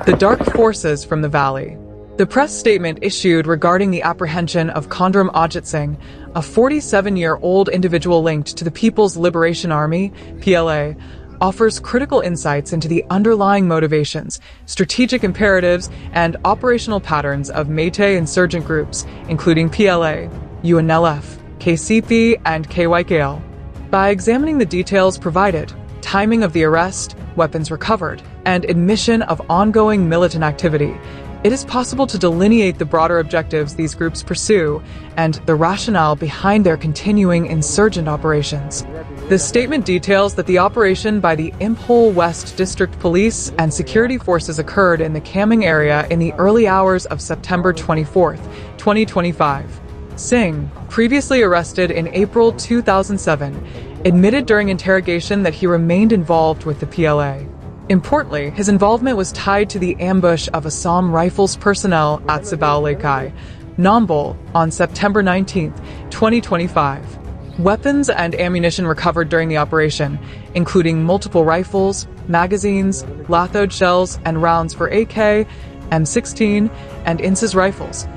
The dark forces from the valley. The press statement issued regarding the apprehension of Khondram Ojit Singh, a 47-year-old individual linked to the People's Liberation Army, PLA, offers critical insights into the underlying motivations, strategic imperatives, and operational patterns of Meitei insurgent groups, including PLA, UNLF, KCP, and KYKL. By examining the details provided, timing of the arrest, weapons recovered, and admission of ongoing militant activity, it is possible to delineate the broader objectives these groups pursue and the rationale behind their continuing insurgent operations. The statement details that the operation by the Imphal West District Police and security forces occurred in the Kameng area in the early hours of September 24, 2025. Singh, previously arrested in April 2007, admitted during interrogation that he remained involved with the PLA. Importantly, his involvement was tied to the ambush of Assam Rifles personnel at Zalengam, Nambol, on September 19, 2025. Weapons and ammunition recovered during the operation, including multiple rifles, magazines, lathode shells, and rounds for AK, M16, and INSA's rifles,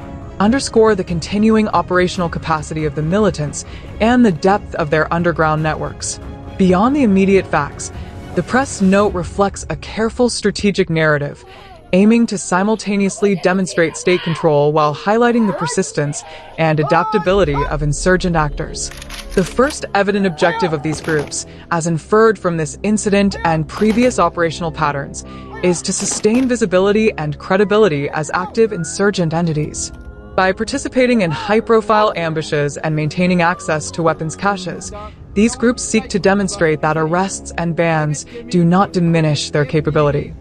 underscore the continuing operational capacity of the militants and the depth of their underground networks. Beyond the immediate facts, the press note reflects a careful strategic narrative, aiming to simultaneously demonstrate state control while highlighting the persistence and adaptability of insurgent actors. The first evident objective of these groups, as inferred from this incident and previous operational patterns, is to sustain visibility and credibility as active insurgent entities. By participating in high-profile ambushes and maintaining access to weapons caches, these groups seek to demonstrate that arrests and bans do not diminish their capability.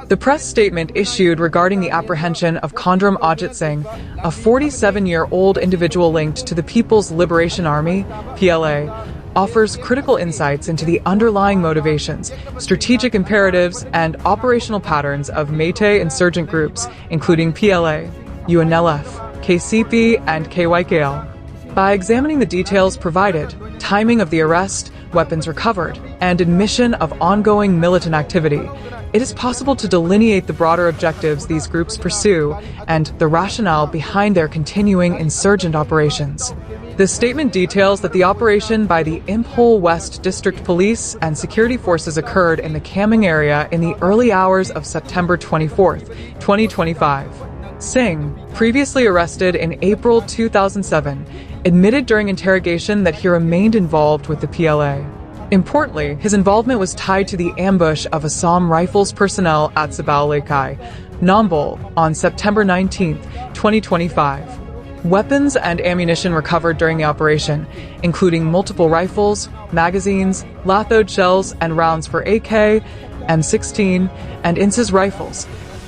The press statement issued regarding the apprehension of Khondram Ojit Singh, a 47-year-old individual linked to the People's Liberation Army, PLA, offers critical insights into the underlying motivations, strategic imperatives, and operational patterns of Meitei insurgent groups, including PLA, UNLF, KCP, and KYKL. By examining the details provided, timing of the arrest, weapons recovered, and admission of ongoing militant activity, it is possible to delineate the broader objectives these groups pursue and the rationale behind their continuing insurgent operations. The statement details that the operation by the Imphal West District Police and security forces occurred in the Kameng area in the early hours of September 24, 2025. Singh, previously arrested in April 2007, admitted during interrogation that he remained involved with the PLA. Importantly, his involvement was tied to the ambush of Assam Rifles personnel at Zalengam, Nambol, on September 19, 2025. Weapons and ammunition recovered during the operation, including multiple rifles, magazines, lathode shells, and rounds for AK, M16, and INSA's rifles,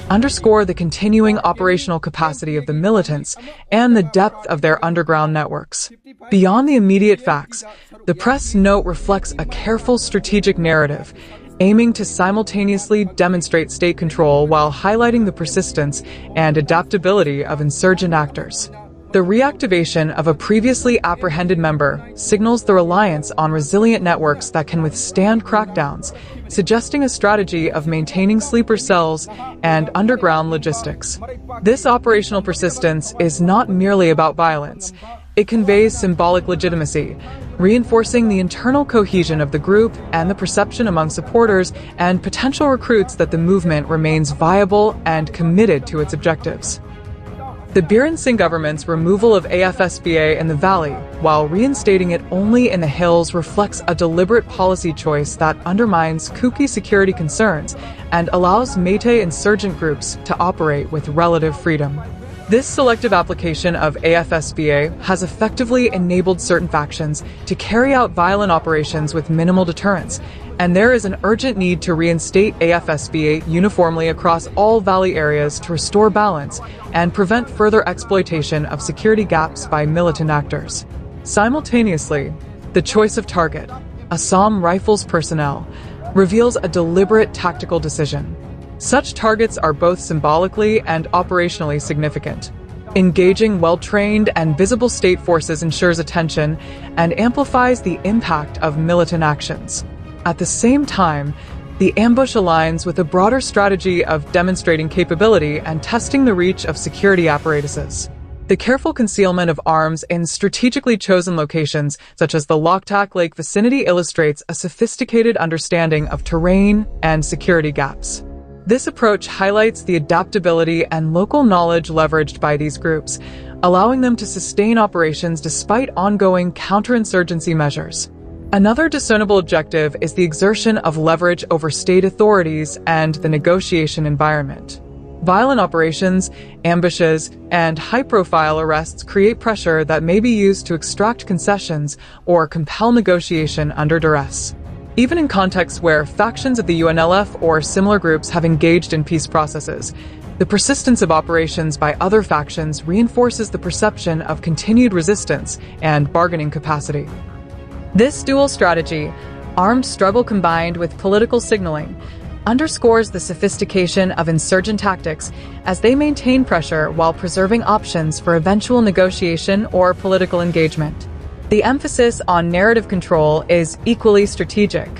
underscore the continuing operational capacity of the militants and the depth of their underground networks. Beyond the immediate facts, the press note reflects a careful strategic narrative, aiming to simultaneously demonstrate state control while highlighting the persistence and adaptability of insurgent actors. The reactivation of a previously apprehended member signals the reliance on resilient networks that can withstand crackdowns, suggesting a strategy of maintaining sleeper cells and underground logistics. This operational persistence is not merely about violence. It conveys symbolic legitimacy, reinforcing the internal cohesion of the group and the perception among supporters and potential recruits that the movement remains viable and committed to its objectives. The Biren Singh government's removal of AFSBA in the valley, while reinstating it only in the hills, reflects a deliberate policy choice that undermines Kuki security concerns and allows Meitei insurgent groups to operate with relative freedom. This selective application of AFSBA has effectively enabled certain factions to carry out violent operations with minimal deterrence, and there is an urgent need to reinstate AFSBA uniformly across all valley areas to restore balance and prevent further exploitation of security gaps by militant actors. Simultaneously, the choice of target, Assam Rifles personnel, reveals a deliberate tactical decision. Such targets are both symbolically and operationally significant. Engaging well-trained and visible state forces ensures attention and amplifies the impact of militant actions. At the same time, the ambush aligns with a broader strategy of demonstrating capability and testing the reach of security apparatuses. The careful concealment of arms in strategically chosen locations, such as the Loktak Lake vicinity, illustrates a sophisticated understanding of terrain and security gaps. This approach highlights the adaptability and local knowledge leveraged by these groups, allowing them to sustain operations despite ongoing counterinsurgency measures. Another discernible objective is the exertion of leverage over state authorities and the negotiation environment. Violent operations, ambushes, and high-profile arrests create pressure that may be used to extract concessions or compel negotiation under duress. Even in contexts where factions of the UNLF or similar groups have engaged in peace processes, the persistence of operations by other factions reinforces the perception of continued resistance and bargaining capacity. This dual strategy, armed struggle combined with political signaling, underscores the sophistication of insurgent tactics as they maintain pressure while preserving options for eventual negotiation or political engagement. The emphasis on narrative control is equally strategic.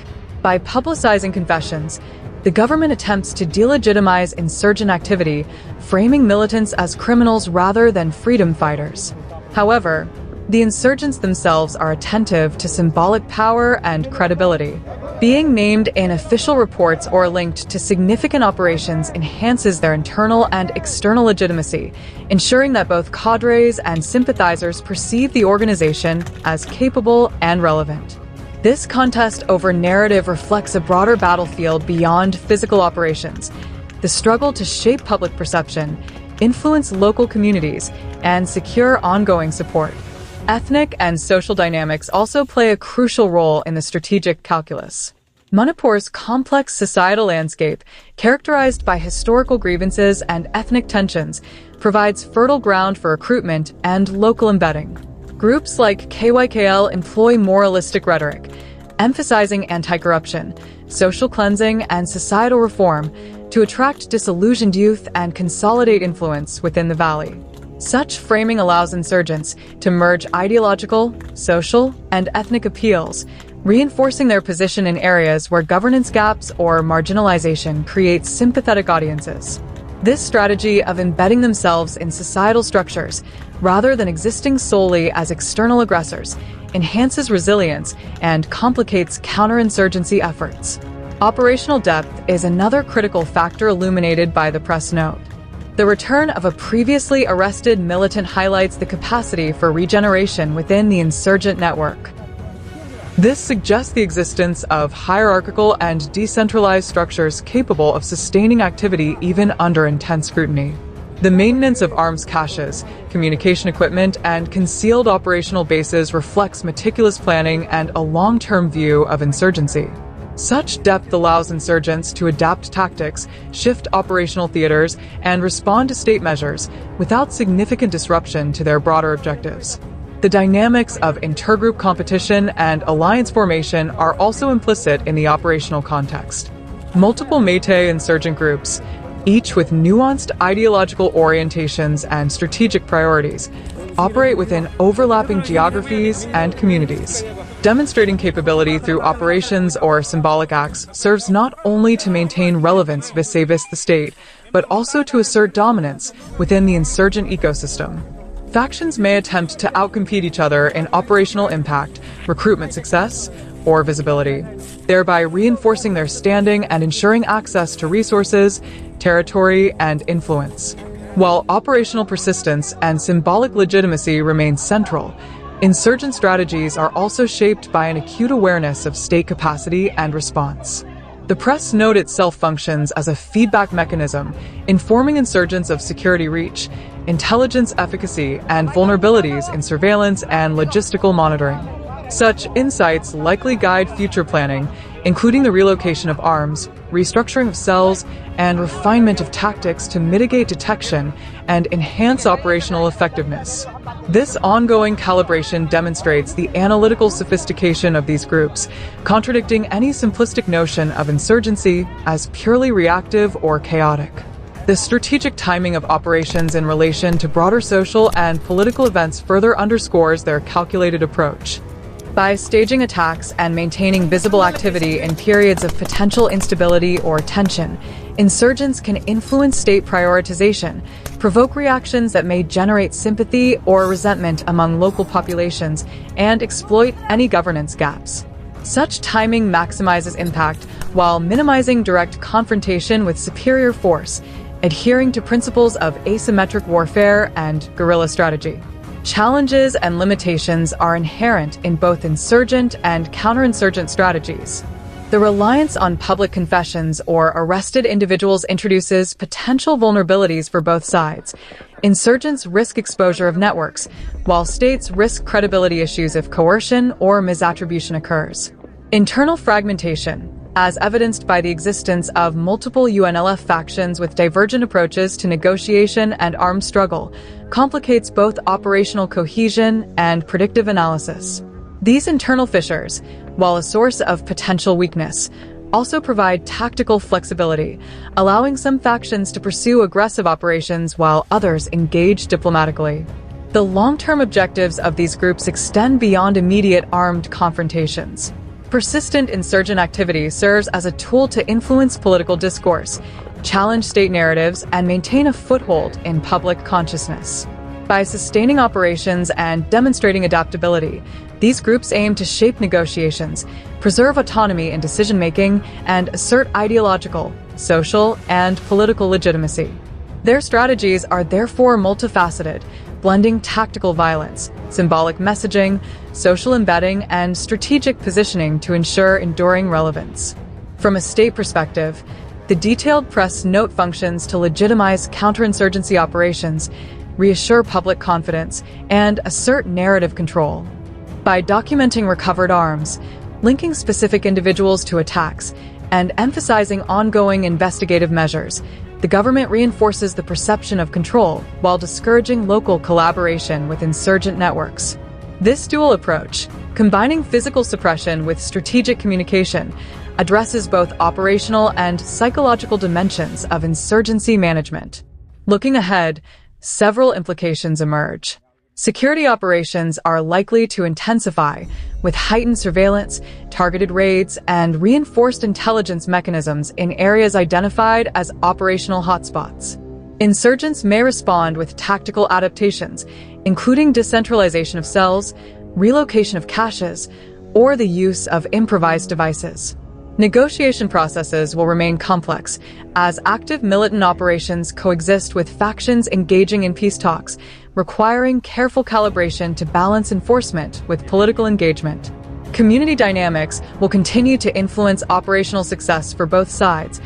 By publicizing confessions, the government attempts to delegitimize insurgent activity, framing militants as criminals rather than freedom fighters. However, the insurgents themselves are attentive to symbolic power and credibility. Being named in official reports or linked to significant operations enhances their internal and external legitimacy, ensuring that both cadres and sympathizers perceive the organization as capable and relevant. This contest over narrative reflects a broader battlefield beyond physical operations. The struggle to shape public perception, influence local communities, and secure ongoing support. Ethnic and social dynamics also play a crucial role in the strategic calculus. Manipur's complex societal landscape, characterized by historical grievances and ethnic tensions, provides fertile ground for recruitment and local embedding. Groups like KYKL employ moralistic rhetoric, emphasizing anti-corruption, social cleansing, and societal reform to attract disillusioned youth and consolidate influence within the valley. Such framing allows insurgents to merge ideological, social, and ethnic appeals, reinforcing their position in areas where governance gaps or marginalization create sympathetic audiences. This strategy of embedding themselves in societal structures, rather than existing solely as external aggressors, enhances resilience and complicates counterinsurgency efforts. Operational depth is another critical factor illuminated by the press note. The return of a previously arrested militant highlights the capacity for regeneration within the insurgent network. This suggests the existence of hierarchical and decentralized structures capable of sustaining activity even under intense scrutiny. The maintenance of arms caches, communication equipment, and concealed operational bases reflects meticulous planning and a long-term view of insurgency. Such depth allows insurgents to adapt tactics, shift operational theaters, and respond to state measures without significant disruption to their broader objectives. The dynamics of intergroup competition and alliance formation are also implicit in the operational context. Multiple Meitei insurgent groups, each with nuanced ideological orientations and strategic priorities, operate within overlapping geographies and communities. Demonstrating capability through operations or symbolic acts serves not only to maintain relevance vis-a-vis the state, but also to assert dominance within the insurgent ecosystem. Factions may attempt to outcompete each other in operational impact, recruitment success, or visibility, thereby reinforcing their standing and ensuring access to resources, territory, and influence. While operational persistence and symbolic legitimacy remain central, insurgent strategies are also shaped by an acute awareness of state capacity and response. The press note itself functions as a feedback mechanism, informing insurgents of security reach, intelligence efficacy, and vulnerabilities in surveillance and logistical monitoring. Such insights likely guide future planning, including the relocation of arms, restructuring of cells, and refinement of tactics to mitigate detection and enhance operational effectiveness. This ongoing calibration demonstrates the analytical sophistication of these groups, contradicting any simplistic notion of insurgency as purely reactive or chaotic. The strategic timing of operations in relation to broader social and political events further underscores their calculated approach. By staging attacks and maintaining visible activity in periods of potential instability or tension, insurgents can influence state prioritization, provoke reactions that may generate sympathy or resentment among local populations, and exploit any governance gaps. Such timing maximizes impact while minimizing direct confrontation with superior force, adhering to principles of asymmetric warfare and guerrilla strategy. Challenges and limitations are inherent in both insurgent and counterinsurgent strategies. The reliance on public confessions or arrested individuals introduces potential vulnerabilities for both sides. Insurgents risk exposure of networks, while states risk credibility issues if coercion or misattribution occurs. Internal fragmentation, as evidenced by the existence of multiple UNLF factions with divergent approaches to negotiation and armed struggle, complicates both operational cohesion and predictive analysis. These internal fissures, while a source of potential weakness, also provide tactical flexibility, allowing some factions to pursue aggressive operations while others engage diplomatically. The long-term objectives of these groups extend beyond immediate armed confrontations. Persistent insurgent activity serves as a tool to influence political discourse, challenge state narratives, and maintain a foothold in public consciousness. By sustaining operations and demonstrating adaptability, these groups aim to shape negotiations, preserve autonomy in decision-making, and assert ideological, social, and political legitimacy. Their strategies are therefore multifaceted, blending tactical violence, symbolic messaging, social embedding, and strategic positioning to ensure enduring relevance. From a state perspective, the detailed press note functions to legitimize counterinsurgency operations, reassure public confidence, and assert narrative control. By documenting recovered arms, linking specific individuals to attacks, and emphasizing ongoing investigative measures, the government reinforces the perception of control while discouraging local collaboration with insurgent networks. This dual approach, combining physical suppression with strategic communication, addresses both operational and psychological dimensions of insurgency management. Looking ahead, several implications emerge. Security operations are likely to intensify, with heightened surveillance, targeted raids, and reinforced intelligence mechanisms in areas identified as operational hotspots. Insurgents may respond with tactical adaptations, including decentralization of cells, relocation of caches, or the use of improvised devices. Negotiation processes will remain complex, as active militant operations coexist with factions engaging in peace talks, requiring careful calibration to balance enforcement with political engagement. Community dynamics will continue to influence operational success for both sides,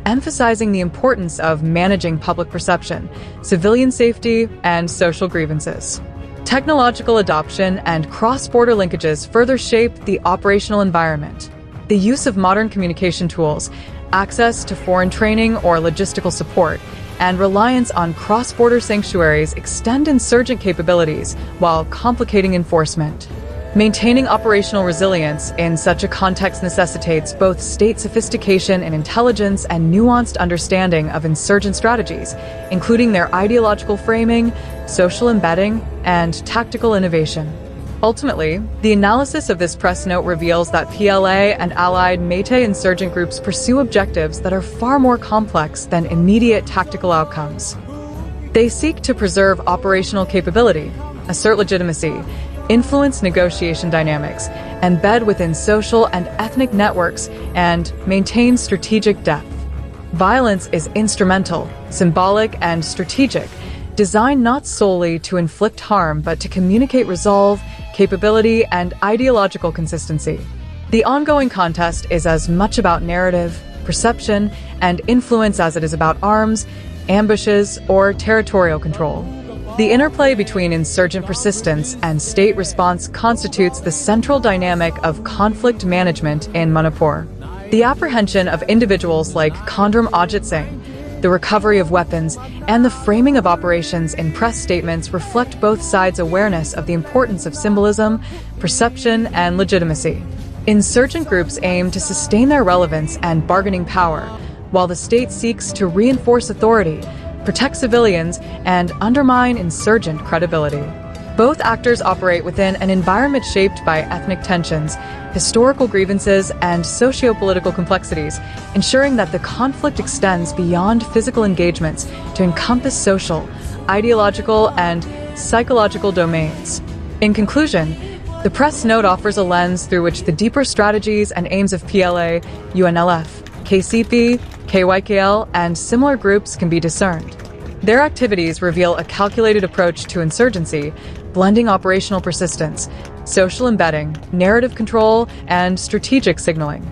emphasizing the importance of managing public perception, civilian safety, and social grievances. Technological adoption and cross-border linkages further shape the operational environment. The use of modern communication tools, access to foreign training or logistical support, and reliance on cross-border sanctuaries extend insurgent capabilities while complicating enforcement. Maintaining operational resilience in such a context necessitates both state sophistication in intelligence and nuanced understanding of insurgent strategies, including their ideological framing, social embedding, and tactical innovation. Ultimately, the analysis of this press note reveals that PLA and allied Meitei insurgent groups pursue objectives that are far more complex than immediate tactical outcomes. They seek to preserve operational capability, assert legitimacy, influence negotiation dynamics, embed within social and ethnic networks, and maintain strategic depth. Violence is instrumental, symbolic, and strategic, designed not solely to inflict harm but to communicate resolve, capability, and ideological consistency. The ongoing contest is as much about narrative, perception, and influence as it is about arms, ambushes, or territorial control. The interplay between insurgent persistence and state response constitutes the central dynamic of conflict management in Manipur. The apprehension of individuals like Khondram Ojit Singh, the recovery of weapons, and the framing of operations in press statements reflect both sides' awareness of the importance of symbolism, perception, and legitimacy. Insurgent groups aim to sustain their relevance and bargaining power, while the state seeks to reinforce authority, protect civilians, and undermine insurgent credibility. Both actors operate within an environment shaped by ethnic tensions, historical grievances, and socio-political complexities, ensuring that the conflict extends beyond physical engagements to encompass social, ideological, and psychological domains. In conclusion, the press note offers a lens through which the deeper strategies and aims of PLA, UNLF, KCP, KYKL, and similar groups can be discerned. Their activities reveal a calculated approach to insurgency, blending operational persistence, social embedding, narrative control, and strategic signaling.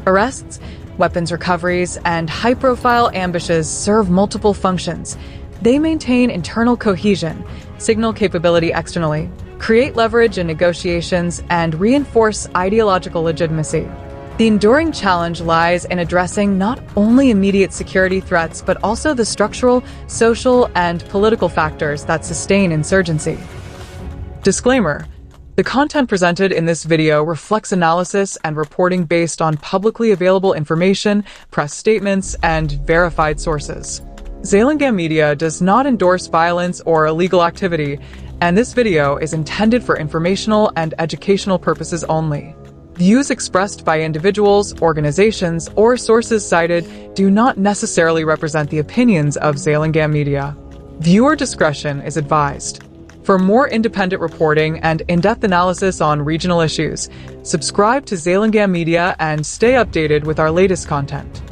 Arrests, weapons recoveries, and high-profile ambushes serve multiple functions. They maintain internal cohesion, signal capability externally, create leverage in negotiations, and reinforce ideological legitimacy. The enduring challenge lies in addressing not only immediate security threats, but also the structural, social, and political factors that sustain insurgency. Disclaimer: the content presented in this video reflects analysis and reporting based on publicly available information, press statements, and verified sources. Zalengam Media does not endorse violence or illegal activity, and this video is intended for informational and educational purposes only. Views expressed by individuals, organizations, or sources cited do not necessarily represent the opinions of Zalengam Media. Viewer discretion is advised. For more independent reporting and in-depth analysis on regional issues, subscribe to Zalengam Media and stay updated with our latest content.